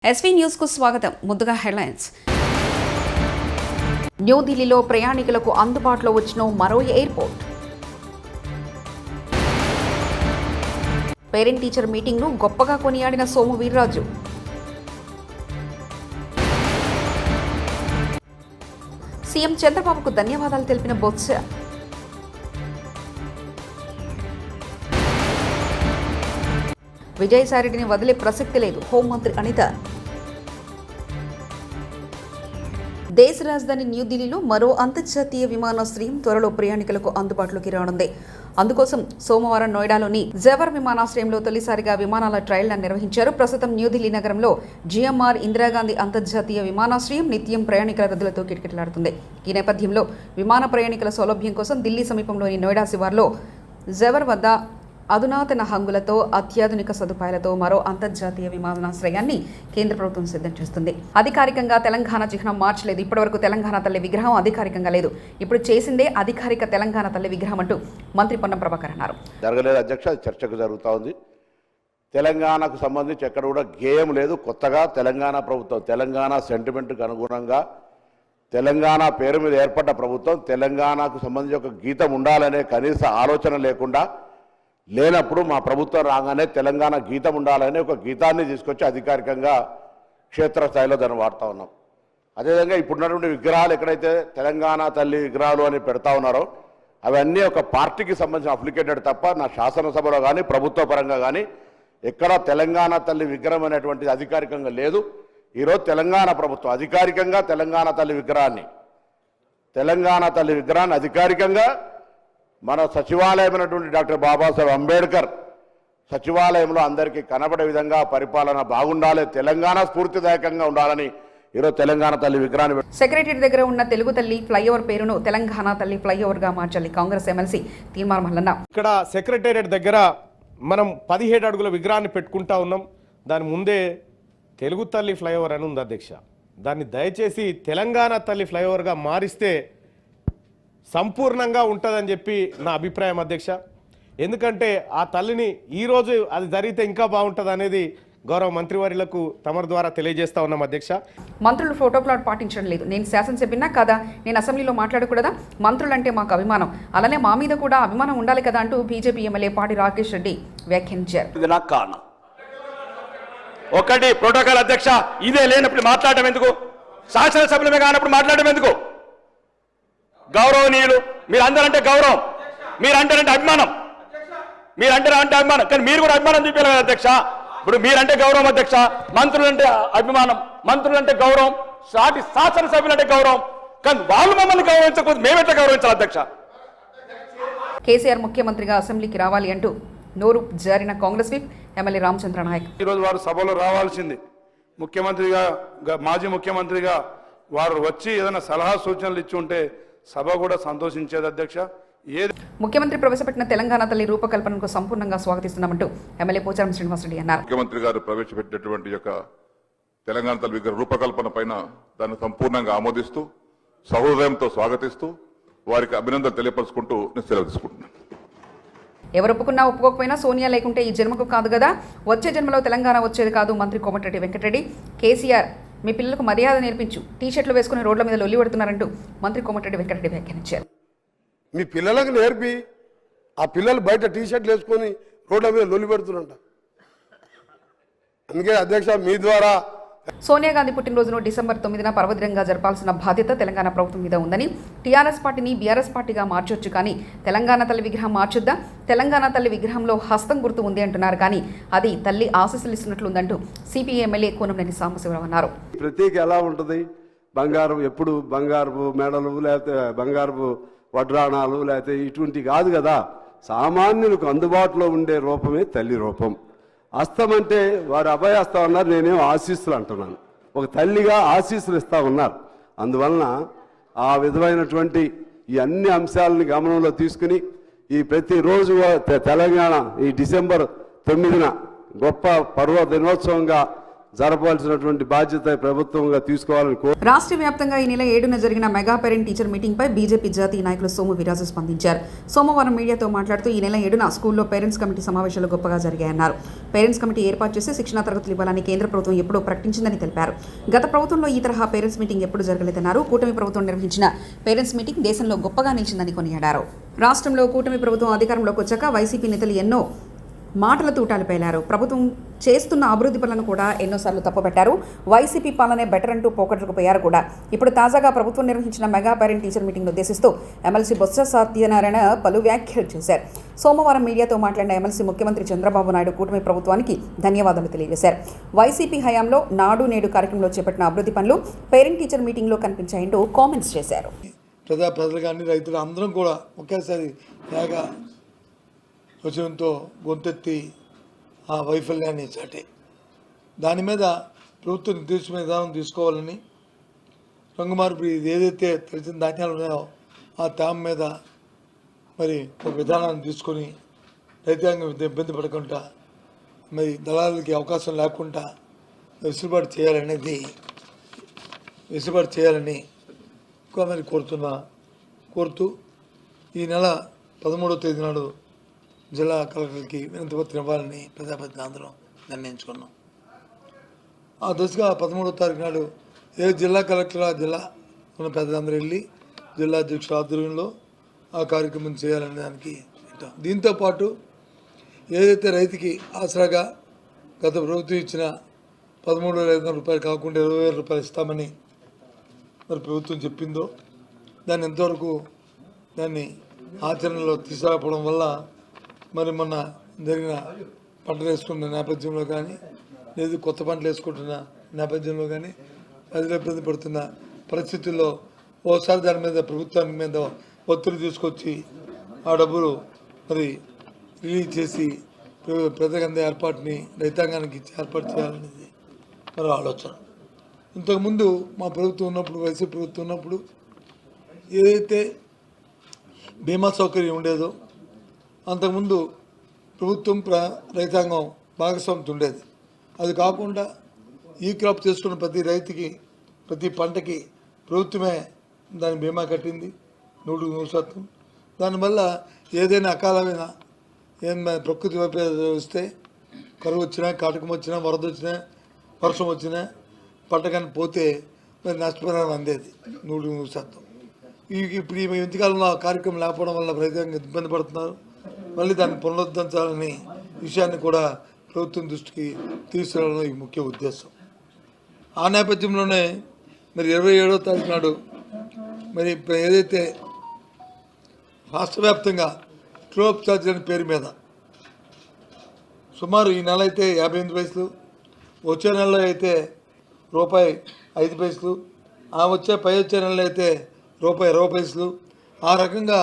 SV news కు స్వాగతం. ముందుగా హెడ్లైన్స్. న్యూఢిల్లీలో ప్రయాణికులకు అందుబాటులో వచ్చిన మరో ఎయిర్పోర్ట్. పేరెంట్ టీచర్ మీటింగ్ను గొప్పగా కొనియాడిన సోము వీర్రాజు. సీఎం చంద్రబాబుకు ధన్యవాదాలు తెలిపిన బొత్స. విజయసాయిరెడ్డిని వదిలే ప్రసక్తి లేదు, హోంమంత్రి అనిత. దేశ రాజధాని న్యూఢిల్లీలో మరో అంతర్జాతీయ విమానాశ్రయం త్వరలో ప్రయాణికులకు అందుబాటులోకి రానుంది. అందుకోసం సోమవారం నోయిడాలోని జవహర్ విమానాశ్రయంలో తొలిసారిగా విమానాల ట్రయల్ను నిర్వహించారు. ప్రస్తుతం న్యూఢిల్లీ నగరంలో జిఎంఆర్ ఇందిరాగాంధీ అంతర్జాతీయ విమానాశ్రయం నిత్యం ప్రయాణికుల రద్దులతో కిటకిటలాడుతుంది. ఈ నేపథ్యంలో విమాన ప్రయాణికుల సౌలభ్యం కోసం ఢిల్లీ సమీపంలోని నోయిడా శివార్లో జవహర్ వద్ద అధునాతన హంగులతో అత్యాధునిక సదుపాయాలతో మరో అంతర్జాతీయ విమానాశ్రయాన్ని కేంద్ర ప్రభుత్వం సిద్ధం చేస్తుంది. అధికారికంగా తెలంగాణ చిహ్నం మార్చలేదు. ఇప్పటివరకు తెలంగాణ తల్లి విగ్రహం అధికారికంగా లేదు. ఇప్పుడు చేసిందే అధికారిక తెలంగాణ తల్లి విగ్రహం అంటూ మంత్రి పొన్నం ప్రభాకర్ అన్నారు. జరగలేదు అధ్యక్ష, చర్చకు జరుగుతూ ఉంది. తెలంగాణకు సంబంధించి ఎక్కడ కూడా గేయం లేదు. కొత్తగా తెలంగాణ ప్రభుత్వం తెలంగాణ సెంటిమెంట్కి అనుగుణంగా తెలంగాణ పేరు మీద ఏర్పడ్డ ప్రభుత్వం తెలంగాణకు సంబంధించి ఒక గీతం ఉండాలనే కనీస ఆలోచన లేనప్పుడు మా ప్రభుత్వం రాగానే తెలంగాణ గీతం ఉండాలని ఒక గీతాన్ని తీసుకొచ్చి అధికారికంగా క్షేత్రస్థాయిలో దాన్ని వాడుతూ ఉన్నాం. అదేవిధంగా ఇప్పుడున్నటువంటి విగ్రహాలు ఎక్కడైతే తెలంగాణ తల్లి విగ్రహాలు అని పెడతా ఉన్నారో అవన్నీ ఒక పార్టీకి సంబంధించిన అప్లికేటెడ్ తప్ప నా శాసనసభలో కానీ ప్రభుత్వ పరంగా కానీ ఎక్కడ తెలంగాణ తల్లి విగ్రహం అనేటువంటిది అధికారికంగా లేదు. ఈరోజు తెలంగాణ ప్రభుత్వం అధికారికంగా తెలంగాణ తల్లి విగ్రహాన్ని అధికారికంగా మన సచివాలయమైనటువంటి డాక్టర్ బాబాసాహెబ్ అంబేద్కర్ సచివాలయంలో అందరికీ కనబడే విధంగా పరిపాలన బాగుండాలి, తెలంగాణ స్ఫూర్తిదాయకంగా ఉండాలని ఈరోజు తెలంగాణ తల్లి విగ్రహాన్ని సెక్రటరీ దగ్గర ఉన్న తెలుగు తల్లి ఫ్లైఓవర్ పేరును తెలంగాణ తల్లి ఫ్లైఓవర్ గా మార్చాలి. కాంగ్రెస్ ఎమ్మెల్సీ తీర్మానం మల్లన్న. ఇక్కడ సెక్రటేరియట్ దగ్గర మనం 17 అడుగుల విగ్రహాన్ని పెట్టుకుంటా ఉన్నాం. దాని ముందే తెలుగు తల్లి ఫ్లైఓవర్ అని ఉంది అధ్యక్ష. దాన్ని దయచేసి తెలంగాణ తల్లి ఫ్లైఓవర్గా మారిస్తే సంపూర్ణంగా ఉంటుందని చెప్పి నా అభిప్రాయం అధ్యక్ష. ఎందుకంటే ఆ తల్లిని ఈరోజు అది జరిగితే ఇంకా బాగుంటుంది అనేది గౌరవ మంత్రివర్యులకు తమరి ద్వారా తెలియజేస్తా ఉన్నాం అధ్యక్ష. మంత్రులు ప్రోటోకాల్ పాటించడం లేదు. నేను శాసనసభ్యున్నా కదా, నేను అసెంబ్లీలో మాట్లాడకూడదా? మంత్రులంటే మాకు అభిమానం, అలానే మా మీద కూడా అభిమానం ఉండాలి కదా అంటూ బీజేపీ ఎమ్మెల్యే పాడి రాకేష్ రెడ్డి వ్యాఖ్యానించారు. ఒకటి ప్రోటోకాల్ అధ్యక్ష, ఇదే లేనప్పుడు మాట్లాడటం ఎందుకు? శాసనసభ్యులమే కానప్పుడు మాట్లాడటం ఎందుకు? గౌరవనీయులు మీరందరంటే గౌరవం, మీరంటే అభిమానం, కానీ మీరు కూడా అభిమానం చూపించాలి కదా అధ్యక్ష. ఇప్పుడు మీరంటే గౌరవం అధ్యక్ష, మంత్రులంటే అభిమానం, మంత్రులంటే గౌరవం, సాటి శాసనసభ్యులంటే గౌరవం, కానీ వాళ్ళు మమ్మల్ని గౌరవించకపోతే మేమెట్లా గౌరవించాలి అధ్యక్ష? కేసీఆర్ ముఖ్యమంత్రిగా అసెంబ్లీకి రావాలి అంటూ నోరు జారిన కాంగ్రెస్ విప్ ఎమ్మెల్యే రామచంద్ర నాయక్. ఈరోజు వారు సభలో రావాల్సింది. ముఖ్యమంత్రిగా, మాజీ ముఖ్యమంత్రిగా వారు వచ్చి ఏదైనా సలహా సూచనలు ఇచ్చి ఉంటే సభ కూడా సంతోషించేది అధ్యక్ష. ముఖ్యమంత్రి ప్రవేశపెట్టిన తెలంగాణ తల్లి రూపకల్పనకు సంపూర్ణంగా స్వాగతిస్తున్నామంటూ ఎమ్మెల్యే పోచారం శ్రీనివాసరెడ్డి అన్నారు. ముఖ్యమంత్రి గారు ప్రవేశపెట్టినటువంటి యొక్క తెలంగాణ తల్లి విగ్రహ రూపకల్పన పైన దాన్ని సంపూర్ణంగా ఆమోదిస్తూ సహృదయంతో స్వాగతిస్తూ వారికి అభినందనలు తెలియపరుచుకుంటూ నేను సెలవు తీసుకుంటున్నాను. ఎవరు ఒప్పుకున్నా ఒప్పుకోకపోయినా సోనియా లేకుంటే ఈ జన్మకు కాదు కదా, వచ్చే జన్మలో తెలంగాణ వచ్చేది కాదు. మంత్రి కోమటిరెడ్డి వెంకటరెడ్డి. కేసీఆర్ మీ పిల్లలకు మర్యాద నేర్పించు, టీషర్ట్లు వేసుకుని రోడ్ల మీద లొల్లి పెడుతున్నారంటూ మంత్రి కోమటిరెడ్డి వెంకటరెడ్డి వ్యాఖ్యానించారు. మీ పిల్లలకు నేర్పి ఆ పిల్లలు బయట టీషర్ట్లు వేసుకొని రోడ్ల మీద లొల్లి పెడుతున్నారంట. అందుకే అధ్యక్ష మీ ద్వారా సోనియా గాంధీ పుట్టినరోజును డిసెంబర్ 9న పర్వదినంగా జరపాల్సిన బాధ్యత తెలంగాణ ప్రభుత్వం మీద ఉందని, టీఆర్ఎస్ పార్టీని బీఆర్ఎస్ పార్టీగా మార్చొచ్చు కానీ తెలంగాణ తల్లి విగ్రహం మార్చొద్దా? తెలంగాణ తల్లి విగ్రహంలో హస్తం గుర్తు ఉంది అంటున్నారు, కానీ అది తల్లి ఆశీస్సులు ఇస్తున్నట్లుందంటూ సిపిఐ ఎమ్మెల్యే కూనంనేని సాంబశివరావు అన్నారు. ప్రత్యేక ఎలా ఉంటుంది? బంగారం ఎప్పుడు బంగారపు మెడలు, లేకపోతే బంగారపు వడ్రాణాలు, లేకపోతే ఇటువంటి కాదు కదా. సామాన్యులకు అందుబాటులో ఉండే రూపమే తల్లి రూపం. హస్తం అంటే వారు అభయహస్తం అన్నారు, నేనేమో ఆశీస్సులు అంటున్నాను. ఒక తల్లిగా ఆశీస్సులు ఇస్తా ఉన్నారు. అందువలన ఆ విధమైనటువంటి ఈ అన్ని అంశాలని గమనంలో తీసుకుని ఈ ప్రతిరోజు తెలంగాణ ఈ డిసెంబర్ 9న గొప్ప పర్వ దినోత్సవంగా జరపాల్సినటువంటి బాధ్యత ప్రభుత్వంగా తీసుకోవాలని రాష్ట్ర వ్యాప్తంగా ఈ నెల 7న జరిగిన మెగా పేరెంట్ టీచర్ మీటింగ్ పై బీజేపీ జాతీయ నాయకులు సోము వీరాజు స్పందించారు. సోమవారం మీడియాతో మాట్లాడుతూ ఈ నెల 7న స్కూల్లో పేరెంట్స్ కమిటీ సమావేశాలు గొప్పగా జరిగాయన్నారు. పేరెంట్స్ కమిటీ ఏర్పాటు చేసి శిక్షణా తరగతులు ఇవ్వాలని కేంద్ర ప్రభుత్వం ఎప్పుడూ ప్రకటించిందని తెలిపారు. గత ప్రభుత్వంలో ఈ తరహా పేరెంట్స్ మీటింగ్ ఎప్పుడు జరగలేదన్నారు. కూటమి ప్రభుత్వం నిర్వహించిన పేరెంట్స్ మీటింగ్ దేశంలో గొప్పగా నిలిచిందని కొనియాడారు. రాష్ట్రంలో కూటమి ప్రభుత్వం అధికారంలోకి వచ్చాక వైసీపీ నేతలు ఎన్నో మాటల తూటాలు పేలారు. ప్రభుత్వం చేస్తున్న అభివృద్ధి పనులను కూడా ఎన్నోసార్లు తప్పుపెట్టారు. వైసీపీ పాలనే బెటర్ అంటూ పోకట్టుకుపోయారు కూడా. ఇప్పుడు తాజాగా ప్రభుత్వం నిర్వహించిన మెగా పేరెంట్ టీచర్ మీటింగ్ను ఉద్దేశిస్తూ ఎమ్మెల్సీ బొత్స సత్యనారాయణ పలు వ్యాఖ్యలు చేశారు. సోమవారం మీడియాతో మాట్లాడిన ఎమ్మెల్సీ ముఖ్యమంత్రి చంద్రబాబు నాయుడు కూటమి ప్రభుత్వానికి ధన్యవాదాలు తెలియజేశారు. వైసీపీ హయాంలో నాడు నేడు కార్యక్రమంలో చేపట్టిన అభివృద్ధి పనులు పేరెంట్ టీచర్ మీటింగ్లో కనిపించాయంటూ కామెంట్స్ చేశారు. ప్రజలు కానీ రైతులు అందరం కూడా ఒకేసారి ఏగా వచనంతో గొంతెత్తి ఆ వైఫల్యాన్ని చాటే. దాని మీద ప్రభుత్వం నిర్దేశమైన విధానం తీసుకోవాలని రంగుమార్పు ఏదైతే తెలిసిన ధాన్యాలు ఉన్నాయో ఆ తేమ మీద మరి ఒక విధానాన్ని తీసుకొని రైతాంగం ఇబ్బంది పడకుండా మరి దళాలకి అవకాశం లేకుండా వెసులుబాటు చేయాలని మరి కోరుతూ ఈ నెల 13వ తేదీ నాడు జిల్లా కలెక్టర్కి వినతిపత్రం ఇవ్వాలని ప్రజాప్రతినిధులు అందరం నిర్ణయించుకున్నాం. ఆ దశగా 13వ తారీఖు నాడు ఏ జిల్లా కలెక్టర్ ఆ జిల్లా ఉన్న పెద్దలందరూ వెళ్ళి జిల్లా అధ్యక్షుల ఆధ్వర్యంలో ఆ కార్యక్రమం చేయాలనే దానికి పెట్టాం. దీంతోపాటు ఏదైతే రైతుకి ఆసరాగా గత ప్రభుత్వం ఇచ్చిన 13,500 రూపాయలు కాకుండా 20,000 రూపాయలు ఇస్తామని మరి ప్రభుత్వం చెప్పిందో దాన్ని ఎంతవరకు దాన్ని ఆచరణలో తీసుకురాకపోవడం వల్ల మరి మొన్న జరిగిన పంటలు వేసుకున్న నేపథ్యంలో కానీ లేదు కొత్త పంటలు వేసుకుంటున్న నేపథ్యంలో కానీ ప్రజలు ఇబ్బంది పడుతున్న పరిస్థితుల్లో ఓసారి దాని మీద ప్రభుత్వానికి మీద ఒత్తిడి తీసుకొచ్చి ఆ డబ్బులు మరి రిలీజ్ చేసి ప్రజలందరి ఏర్పాటుని రైతాంగానికి ఇచ్చి ఏర్పాటు చేయాలనేది మరి ఆలోచన. ఇంతకుముందు మా ప్రభుత్వం ఉన్నప్పుడు వైసీపీ ప్రభుత్వం ఉన్నప్పుడు ఏదైతే బీమా సౌకర్యం ఉండేదో అంతకుముందు ప్రభుత్వం రైతాంగం భాగస్వామ్యం ఉండేది. అది కాకుండా ఈ క్రాప్ చేసుకున్న ప్రతి రైతుకి ప్రతి పంటకి ప్రభుత్వమే దాని బీమా కట్టింది 100%. దానివల్ల ఏదైనా అకాలమైన ఏమైనా ప్రకృతి వైపరీత్యాలు వస్తే కరువు వచ్చినా కాటకం వచ్చినా వరద వచ్చినా వర్షం వచ్చినా పంట కానీ పోతే మరి నష్టపరిహారం అందేది 100%. ఇప్పుడు ఈ మధ్యకాలంలో ఆ కార్యక్రమం లేకపోవడం వల్ల రైతాంగం ఇబ్బంది పడుతున్నారు. మళ్ళీ దాన్ని పునరుద్ధరించాలనే విషయాన్ని కూడా ప్రభుత్వం దృష్టికి తీసుకురావడం ఈ ముఖ్య ఉద్దేశం. ఆ నేపథ్యంలోనే మరి 27వ తారీఖు నాడు మరి ఏదైతే రాష్ట్ర వ్యాప్తంగా ట్రోప్ ఛార్జ్ అనే పేరు మీద సుమారు ఈ నెల అయితే 58 పైసలు, వచ్చే నెలలో అయితే ₹5 ఆ వచ్చే నెలలో అయితే ₹20 పైసలు, ఆ రకంగా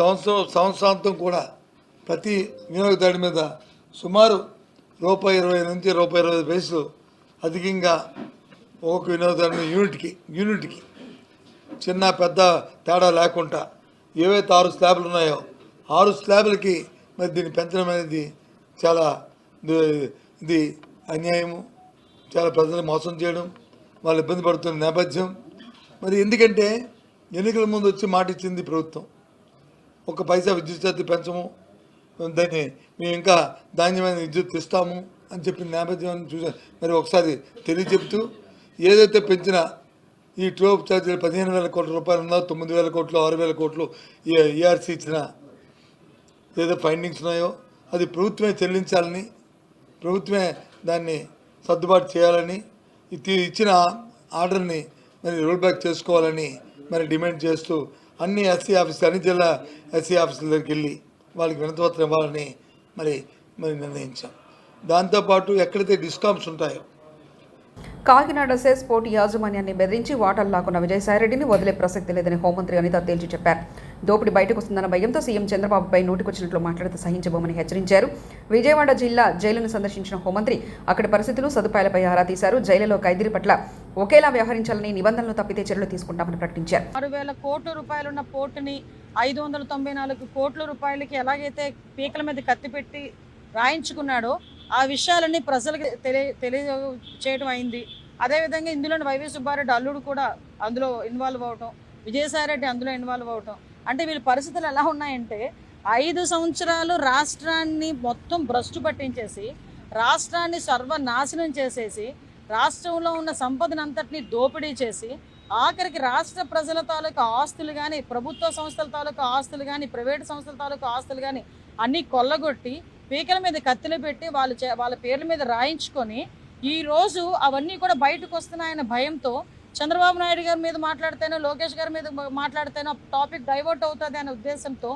సంవత్సరాంతం కూడా ప్రతి వినియోగదారుడి మీద సుమారు ₹20 నుంచి ₹25 పైసలు అధికంగా ఒక్కొక్క వినియోగదారుని యూనిట్కి చిన్న పెద్ద తేడా లేకుండా ఏవైతే 6 స్లాబ్లు ఉన్నాయో 6 స్లాబ్లకి మరి దీన్ని పెంచడం అనేది చాలా ఇది అన్యాయము, చాలా ప్రజలు మోసం చేయడం, వాళ్ళు ఇబ్బంది పడుతున్న నేపథ్యం. మరి ఎందుకంటే ఎన్నికల ముందు వచ్చి మాట ఇచ్చింది ప్రభుత్వం, 1 పైసా విద్యుత్ ఛార్జీ పెంచము, దాన్ని మేము ఇంకా ధాన్యమైన విద్యుత్ ఇస్తాము అని చెప్పిన నేపథ్యాన్ని చూసా. మరి ఒకసారి తెలియచెప్తూ ఏదైతే పెంచిన ఈ ట్రోప్ ఛార్జీలు 15,000 కోట్ల రూపాయలు ఉన్నదో 9,000 కోట్లు 6,000 కోట్లు ఈఆర్సీ ఇచ్చిన ఏదో ఫైండింగ్స్ ఉన్నాయో అది ప్రభుత్వమే చెల్లించాలని, ప్రభుత్వమే దాన్ని సర్దుబాటు చేయాలని, ఇచ్చిన ఆర్డర్ని మరి రోల్ బ్యాక్ చేసుకోవాలని మరి డిమాండ్ చేస్తూ అన్ని జిల్లా ఎస్సీ ఆఫీసుల దగ్గరికి వెళ్ళి వాళ్ళకి వినతిపత్రం ఇవ్వాలని మరి నిర్ణయించాం. దాంతోపాటు ఎక్కడైతే డిస్కౌంట్స్ ఉంటాయో కాకినాడ సెస్ పోర్టు యాజమాన్యాన్ని బెదిరించి వాటాలు లాక్కున్న విజయసాయిరెడ్డిని వదిలే ప్రసక్తి లేదని హోంమంత్రి అనిత తేల్చి చెప్పారు. దోపిడీ బయటకు వస్తుందన్న భయంతో సీఎం చంద్రబాబుపై నోటికొచ్చినట్లు మాట్లాడితే సహించబోమని హెచ్చరించారు. విజయవాడ జిల్లా జైలును సందర్శించిన హోంమంత్రి అక్కడి పరిస్థితులు సదుపాయాలపై ఆరా తీశారు. జైలులో ఖైదీల పట్ల ఒకేలా వ్యవహరించాలని, నిబంధనలు తప్పితే చర్యలు తీసుకుంటామని ప్రకటించారు. 6,000 కోట్ల రూపాయలున్న పోర్టుని 594 కోట్ల రూపాయలకి ఎలాగైతే పీకల మీద కత్తిపెట్టి రాయించుకున్నాడో ఆ విషయాలన్నీ ప్రజలకు తెలియచేయడం అయింది. అదేవిధంగా ఇందులో వైవి సుబ్బారెడ్డి అల్లుడు కూడా అందులో ఇన్వాల్వ్ అవటం, విజయసాయిరెడ్డి అందులో ఇన్వాల్వ్ అవటం. అంటే వీళ్ళ పరిస్థితులు ఎలా ఉన్నాయంటే 5 సంవత్సరాలు రాష్ట్రాన్ని మొత్తం భ్రష్టు పట్టించేసి, రాష్ట్రాన్ని సర్వనాశనం చేసేసి, రాష్ట్రంలో ఉన్న సంపదనంతటినీ దోపిడీ చేసి, ఆఖరికి రాష్ట్ర ప్రజల తాలూకు ఆస్తులు కానీ, ప్రభుత్వ సంస్థల తాలూకు ఆస్తులు కానీ, ప్రైవేటు సంస్థల తాలూకు ఆస్తులు కానీ అన్నీ కొల్లగొట్టి పీకల మీద కత్తిలు పెట్టి వాళ్ళ పేర్ల మీద రాయించుకొని ఈరోజు అవన్నీ కూడా బయటకు వస్తున్నాయన్న భయంతో చంద్రబాబు నాయుడు గారి మీద మాట్లాడితేనో, లోకేష్ గారి మీద మాట్లాడితేనో టాపిక్ డైవర్ట్ అవుతుంది అనే ఉద్దేశంతో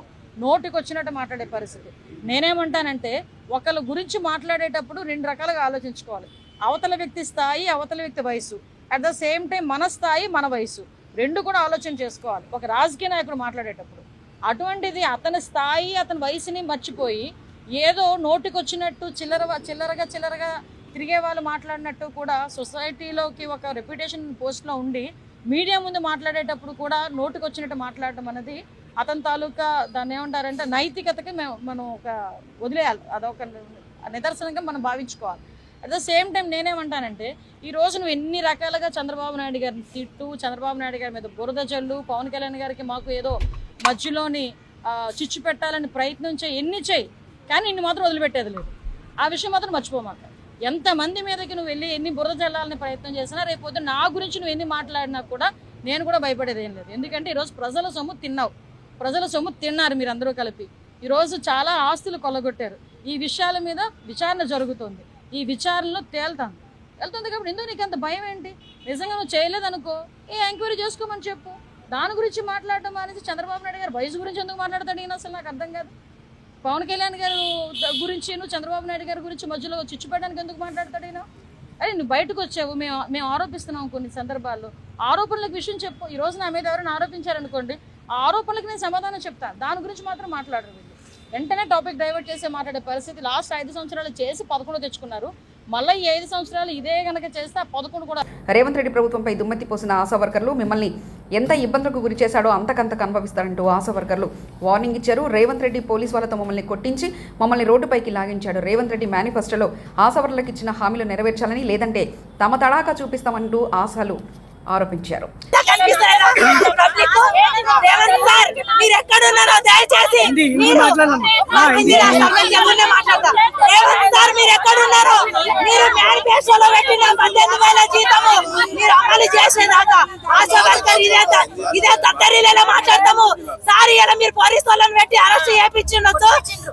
నోటికి వచ్చినట్టు మాట్లాడే పరిస్థితి. నేనేమంటానంటే ఒకళ్ళ గురించి మాట్లాడేటప్పుడు 2 రకాలుగా ఆలోచించుకోవాలి. అవతల వ్యక్తి స్థాయి, అవతల వ్యక్తి వయసు, అట్ ద సేమ్ టైం మన స్థాయి, మన వయసు, 2 కూడా ఆలోచన చేసుకోవాలి ఒక రాజకీయ నాయకుడు మాట్లాడేటప్పుడు. అటువంటిది అతని స్థాయి, అతని వయసుని మర్చిపోయి ఏదో నోటికి వచ్చినట్టు చిల్లరగా తిరిగే వాళ్ళు మాట్లాడినట్టు కూడా సొసైటీలోకి ఒక రెప్యుటేషన్ పోస్ట్లో ఉండి మీడియా ముందు మాట్లాడేటప్పుడు కూడా నోటికి వచ్చినట్టు మాట్లాడటం అనేది అతని తాలూకా దాన్ని ఏమంటారంటే నైతికతకి మనం ఒక వదిలేయాలి. అదొక నిదర్శనంగా మనం భావించుకోవాలి. అట్ ద సేమ్ టైం నేనేమంటానంటే ఈరోజు నువ్వు ఎన్ని రకాలుగా చంద్రబాబు నాయుడు గారిని తిట్టు, చంద్రబాబు నాయుడు గారి మీద బురద జల్లు, పవన్ కళ్యాణ్ గారికి మాకు ఏదో మధ్యలోని చిచ్చు పెట్టాలని ప్రయత్నం ఎన్ని చేయి, కానీ నిన్ను మాత్రం వదిలిపెట్టేది లేదు. ఆ విషయం మాత్రం మర్చిపోమాక. ఎంతమంది మీదకి నువ్వు వెళ్ళి ఎన్ని బురద జల్లాలని ప్రయత్నం చేసినా రేపు నా గురించి నువ్వు ఎన్ని మాట్లాడినా కూడా నేను కూడా భయపడేది ఏం లేదు. ఎందుకంటే ఈరోజు ప్రజల సొమ్ము తిన్నావు, ప్రజల సొమ్ము తిన్నారు మీరందరూ కలిపి. ఈరోజు చాలా ఆస్తులు కొల్లగొట్టారు. ఈ విషయాల మీద విచారణ జరుగుతుంది. ఈ విచారణలో వెళ్తుంది కాబట్టి ఎందుకు నీకు అంత భయం ఏంటి? నిజంగా నువ్వు చేయలేదనుకో ఎంక్వైరీ చేసుకోమని చెప్పు. దాని గురించి మాట్లాడటం అనేది చంద్రబాబు నాయుడు గారు వయసు గురించి ఎందుకు మాట్లాడతాడు ఈయన అసలు నాకు అర్థం కాదు. పవన్ కళ్యాణ్ గారు గురించి చంద్రబాబు నాయుడు గారి గురించి మధ్యలో చిచ్చు పెట్టడానికి ఎందుకు మాట్లాడతాడు ఈయన? అరే నువ్వు బయటకు వచ్చావు, మేము ఆరోపిస్తున్నాం కొన్ని సందర్భాల్లో. ఆరోపణలకు విషయం చెప్పు. ఈ రోజు నా మీద ఎవరైనా ఆరోపించారనుకోండి, ఆ ఆరోపణలకు నేను సమాధానం చెప్తాను. దాని గురించి మాత్రం మాట్లాడరు వీళ్ళు. వెంటనే టాపిక్ డైవర్ట్ చేసి మాట్లాడే పరిస్థితి. లాస్ట్ 5 సంవత్సరాలు చేసి 11 తెచ్చుకున్నారు. మళ్ళీ ఈ 5 సంవత్సరాలు ఇదే కనుక చేస్తే 11 కూడా. రేవంత్ రెడ్డి ప్రభుత్వంపై దుమ్మెత్తి పోసిన ఆశా వర్కర్లు మిమ్మల్ని ఎంత ఇబ్బందులకు గురి చేశాడో అంతకంతకు అనుభవిస్తారంటూ ఆశా వర్కర్లు వార్నింగ్ ఇచ్చారు. రేవంత్ రెడ్డి పోలీసు వాళ్ళతో మమ్మల్ని కొట్టించి మమ్మల్ని రోడ్డుపైకి లాగించాడు. రేవంత్ రెడ్డి మేనిఫెస్టోలో ఆశా వర్కర్లకు ఇచ్చిన హామీలు నెరవేర్చాలని, లేదంటే తమ తడాకా చూపిస్తామంటూ ఆశాలు ఆరోపించారు. మీరు ఎక్కడున్నారో దయచేసి మీరు ఎక్కడున్నారో మీరు మేనిఫెస్టోలో పెట్టిన 18,000 జీతము మీరు అమలు చేసేదాకా ఆశా వర్కర్ ఇదే తద్దరిలో మాట్లాడతాము. సారీ ఇలా మీరు పోలీసు వాళ్ళని పెట్టి అరెస్ట్ చేయించుండొచ్చు,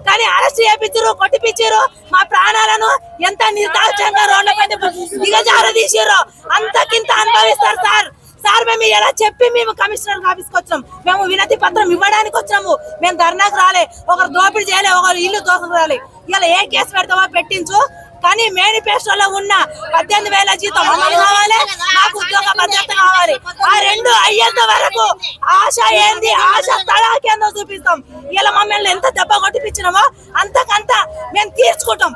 కానీ అరెస్ట్ చేయించారు, కొట్టిపించారు. మా ప్రాణాలను ఎంత నిర్దాక్షంగా రోడ్లపై దిగజారదీసారో అంతకింత అనుభవిస్తారు సార్. మేము ఎలా చెప్పి మేము కమిషనర్ ఆఫీస్కి వచ్చాము, మేము వినతి పత్రం ఇవ్వడానికి వచ్చాము. మేము ధర్నాకు రాలే, ఒకరు దోపిడీ చేయలే, ఒకరు ఇల్లు దోషం రాలే. ఇలా ఏ కేసు పెడతామో పెట్టించు, కానీ మేనిఫెస్టోలో ఉన్న 18,000 జీతం అమలు కావాలి, నాకు ఉద్యోగ భద్రత కావాలి. ఆ 2 అయ్యేంత వరకు ఆశ ఏంది, ఆశ తడాకేందో చూపిస్తాం. ఇలా మమ్మల్ని ఎంత దెబ్బ కొట్టిపించినామో అంతకంత మేము తీర్చుకుంటాం.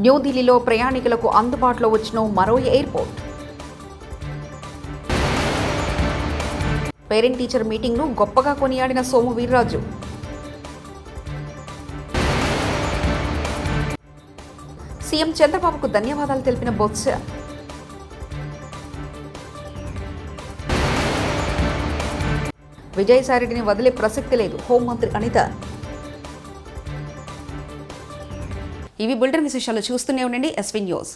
న్యూఢిల్లీలో ప్రయాణికులకు అందుబాటులో వచ్చిన మరో ఎయిర్పోర్ట్. పేరెంట్ టీచర్ మీటింగ్ను గొప్పగా కొనియాడిన సోము వీర్రాజు. సీఎం చంద్రబాబుకు ధన్యవాదాలు తెలిపిన బొత్స. విజయసాయిరెడ్డిని వదిలే ప్రసక్తి లేదు, హోంమంత్రి అనిత. ఇవి బులెటిన్ విశేషాలు. చూస్తూనే ఉండండి ఎస్వీ న్యూస్.